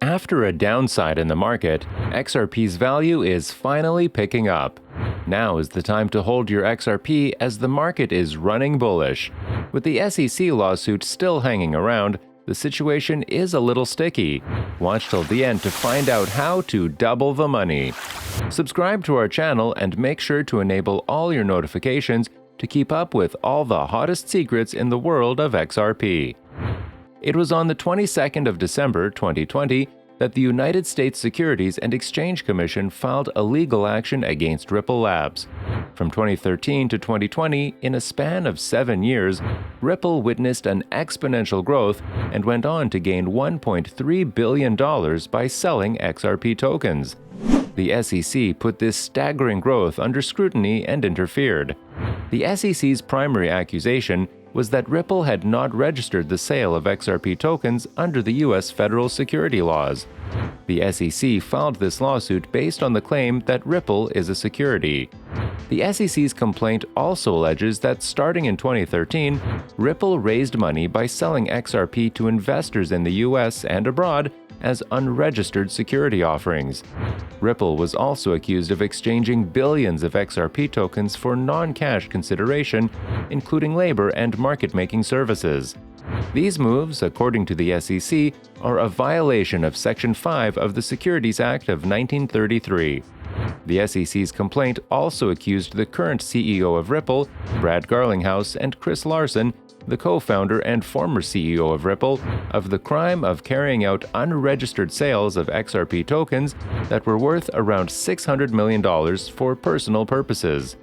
After a downside in the market, XRP's value is finally picking up. Now is the time to hold your XRP as the market is running bullish. With the SEC lawsuit still hanging around, the situation is a little sticky. Watch till the end to find out how to double the money. Subscribe to our channel and make sure to enable all your notifications to keep up with all the hottest secrets in the world of XRP. It was on the 22nd of December 2020 that the United States Securities and Exchange Commission filed a legal action against Ripple Labs. From 2013 to 2020, in a span of 7 years, Ripple witnessed an exponential growth and went on to gain $1.3 billion by selling XRP tokens. The SEC put this staggering growth under scrutiny and interfered. The SEC's primary accusation was that Ripple had not registered the sale of XRP tokens under the U.S. federal security laws. The SEC filed this lawsuit based on the claim that Ripple is a security. The SEC's complaint also alleges that starting in 2013, Ripple raised money by selling XRP to investors in the U.S. and abroad as unregistered security offerings. Ripple was also accused of exchanging billions of XRP tokens for non-cash consideration, including labor and market-making services. These moves, according to the SEC, are a violation of Section 5 of the Securities Act of 1933. The SEC's complaint also accused the current CEO of Ripple, Brad Garlinghouse, and Chris Larson, the co-founder and former CEO of Ripple, of the crime of carrying out unregistered sales of XRP tokens that were worth around $600 million for personal purposes.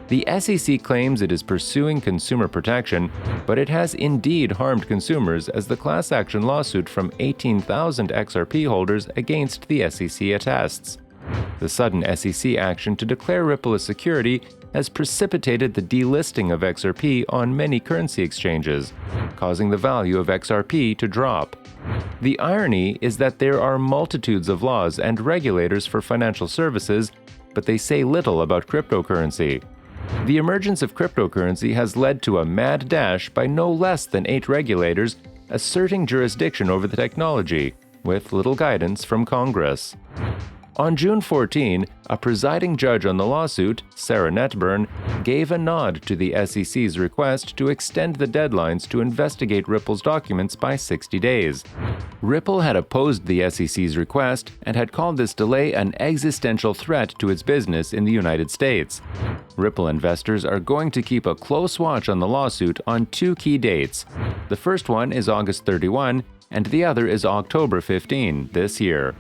The SEC claims it is pursuing consumer protection, but it has indeed harmed consumers, as the class action lawsuit from 18,000 XRP holders against the SEC attests. The sudden SEC action to declare Ripple a security has precipitated the delisting of XRP on many currency exchanges, causing the value of XRP to drop. The irony is that there are multitudes of laws and regulators for financial services, but they say little about cryptocurrency. The emergence of cryptocurrency has led to a mad dash by no less than 8 regulators asserting jurisdiction over the technology, with little guidance from Congress. On June 14, a presiding judge on the lawsuit, Sarah Netburn, gave a nod to the SEC's request to extend the deadlines to investigate Ripple's documents by 60 days. Ripple had opposed the SEC's request and had called this delay an existential threat to its business in the United States. Ripple investors are going to keep a close watch on the lawsuit on 2 key dates. The first one is August 31, and the other is October 15 this year.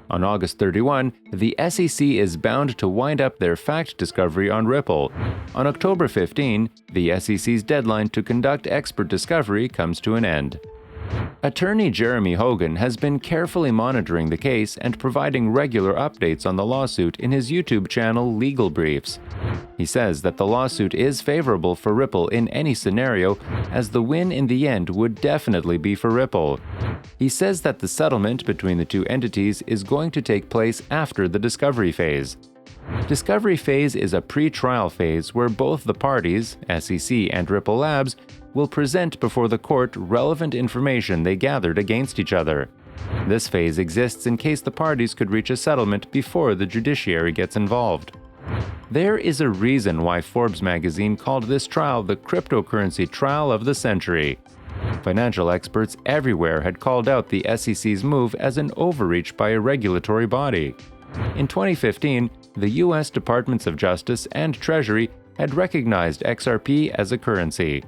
On August 31, the SEC is bound to wind up their fact discovery on Ripple. On October 15, the SEC's deadline to conduct expert discovery comes to an end. Attorney Jeremy Hogan has been carefully monitoring the case and providing regular updates on the lawsuit in his YouTube channel Legal Briefs. He says that the lawsuit is favorable for Ripple in any scenario, as the win in the end would definitely be for Ripple. He says that the settlement between the two entities is going to take place after the discovery phase. Discovery phase is a pre-trial phase where both the parties, SEC and Ripple Labs, will present before the court relevant information they gathered against each other. This phase exists in case the parties could reach a settlement before the judiciary gets involved. There is a reason why Forbes magazine called this trial the cryptocurrency trial of the century. Financial experts everywhere had called out the SEC's move as an overreach by a regulatory body. In 2015, the U.S. Departments of Justice and Treasury had recognized XRP as a currency.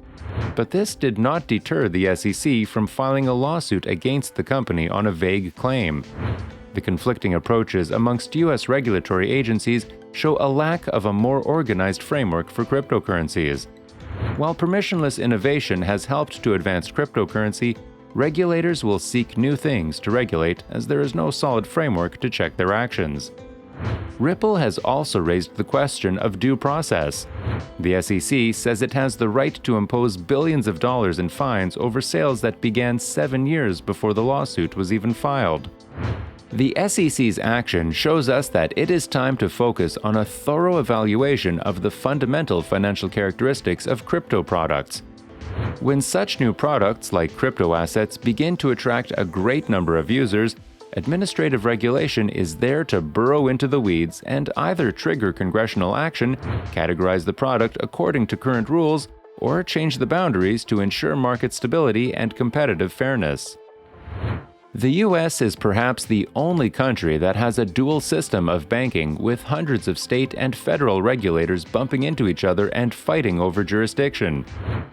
But this did not deter the SEC from filing a lawsuit against the company on a vague claim. The conflicting approaches amongst U.S. regulatory agencies show a lack of a more organized framework for cryptocurrencies. While permissionless innovation has helped to advance cryptocurrency, regulators will seek new things to regulate, as there is no solid framework to check their actions. Ripple has also raised the question of due process. The SEC says it has the right to impose billions of dollars in fines over sales that began 7 years before the lawsuit was even filed. The SEC's action shows us that it is time to focus on a thorough evaluation of the fundamental financial characteristics of crypto products. When such new products like crypto assets begin to attract a great number of users, Administrative regulation is there to burrow into the weeds and either trigger congressional action, categorize the product according to current rules, or change the boundaries to ensure market stability and competitive fairness. The U.S. is perhaps the only country that has a dual system of banking with hundreds of state and federal regulators bumping into each other and fighting over jurisdiction.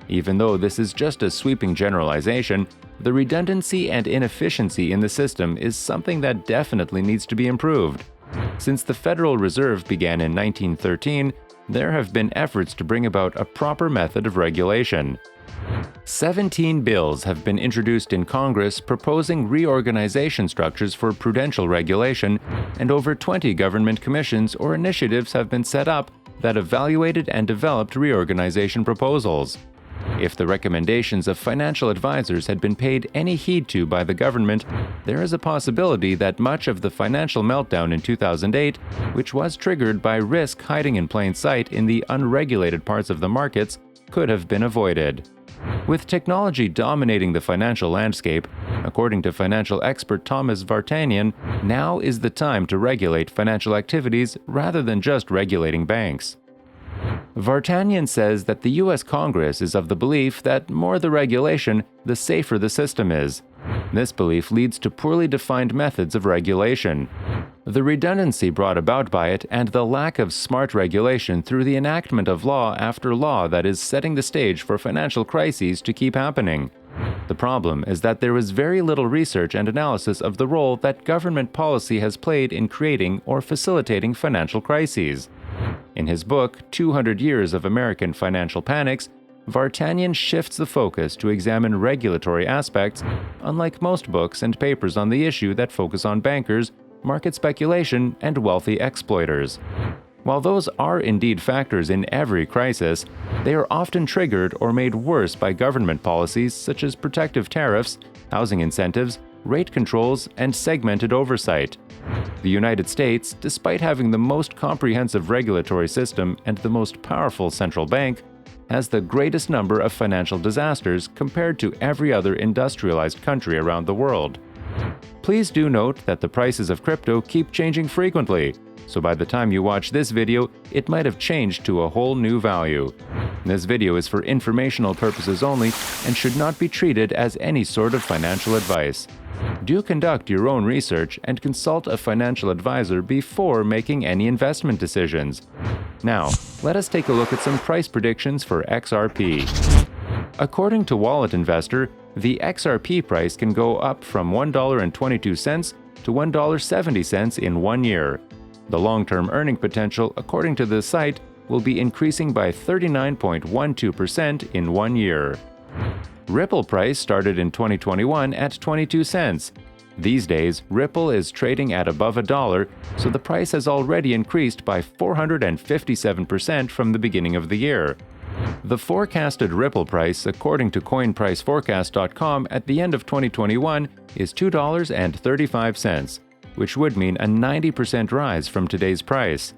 Even though this is just a sweeping generalization, the redundancy and inefficiency in the system is something that definitely needs to be improved. Since the Federal Reserve began in 1913, there have been efforts to bring about a proper method of regulation. 17 bills have been introduced in Congress proposing reorganization structures for prudential regulation, and over 20 government commissions or initiatives have been set up that evaluated and developed reorganization proposals. If the recommendations of financial advisors had been paid any heed to by the government, there is a possibility that much of the financial meltdown in 2008, which was triggered by risk hiding in plain sight in the unregulated parts of the markets, could have been avoided. With technology dominating the financial landscape, according to financial expert Thomas Vartanian, now is the time to regulate financial activities rather than just regulating banks. Vartanian says that the U.S. Congress is of the belief that more the regulation, the safer the system is. This belief leads to poorly defined methods of regulation. The redundancy brought about by it and the lack of smart regulation through the enactment of law after law that is setting the stage for financial crises to keep happening. The problem is that there is very little research and analysis of the role that government policy has played in creating or facilitating financial crises. In his book, 200 Years of American Financial Panics, Vartanian shifts the focus to examine regulatory aspects, unlike most books and papers on the issue that focus on bankers, market speculation, and wealthy exploiters. While those are indeed factors in every crisis, they are often triggered or made worse by government policies such as protective tariffs, housing incentives, rate controls, and segmented oversight. The United States, despite having the most comprehensive regulatory system and the most powerful central bank, has the greatest number of financial disasters compared to every other industrialized country around the world. Please do note that the prices of crypto keep changing frequently, so by the time you watch this video, it might have changed to a whole new value. This video is for informational purposes only and should not be treated as any sort of financial advice. Do conduct your own research and consult a financial advisor before making any investment decisions. Now, let us take a look at some price predictions for XRP. According to Wallet Investor, the XRP price can go up from $1.22 to $1.70 in 1 year. The long-term earning potential, according to this site, will be increasing by 39.12% in 1 year. Ripple price started in 2021 at 22 cents. These days, Ripple is trading at above $1, so the price has already increased by 457% from the beginning of the year. The forecasted Ripple price, according to coinpriceforecast.com, at the end of 2021 is $2.35, which would mean a 90% rise from today's price.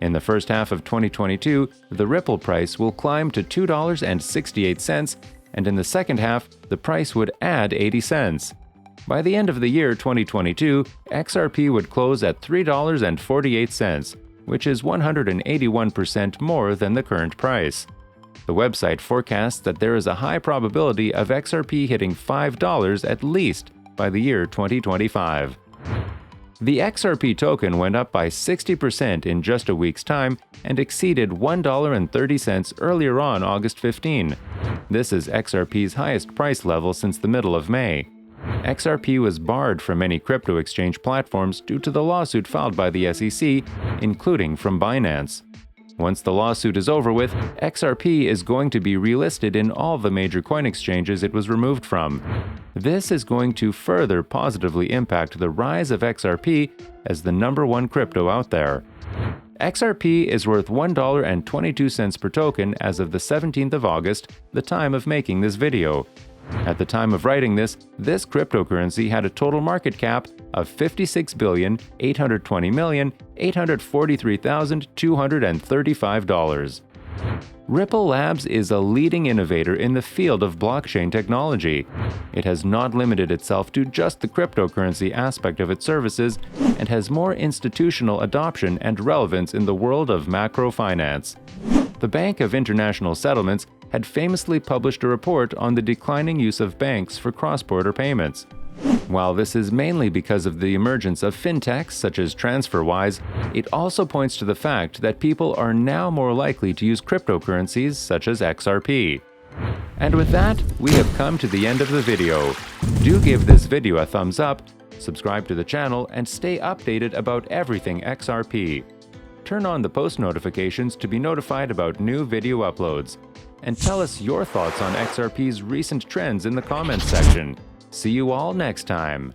In the first half of 2022, the Ripple price will climb to $2.68, and in the second half, the price would add 80 cents. By the end of the year 2022, XRP would close at $3.48, which is 181% more than the current price. The website forecasts that there is a high probability of XRP hitting $5 at least by the year 2025. The XRP token went up by 60% in just a week's time and exceeded $1.30 earlier on August 15. This is XRP's highest price level since the middle of May. XRP was barred from many crypto exchange platforms due to the lawsuit filed by the SEC, including from Binance. Once the lawsuit is over with, XRP is going to be relisted in all the major coin exchanges it was removed from. This is going to further positively impact the rise of XRP as the #1 crypto out there. XRP is worth $1.22 per token as of the 17th of August, the time of making this video. At the time of writing this cryptocurrency had a total market cap of $56,820,843,235. Ripple Labs is a leading innovator in the field of blockchain technology. It has not limited itself to just the cryptocurrency aspect of its services and has more institutional adoption and relevance in the world of macro finance. The Bank of International Settlements had famously published a report on the declining use of banks for cross-border payments. While this is mainly because of the emergence of fintechs such as TransferWise, it also points to the fact that people are now more likely to use cryptocurrencies such as XRP. And with that, we have come to the end of the video. Do give this video a thumbs up, subscribe to the channel, and stay updated about everything XRP. Turn on the post notifications to be notified about new video uploads. And tell us your thoughts on XRP's recent trends in the comments section. See you all next time.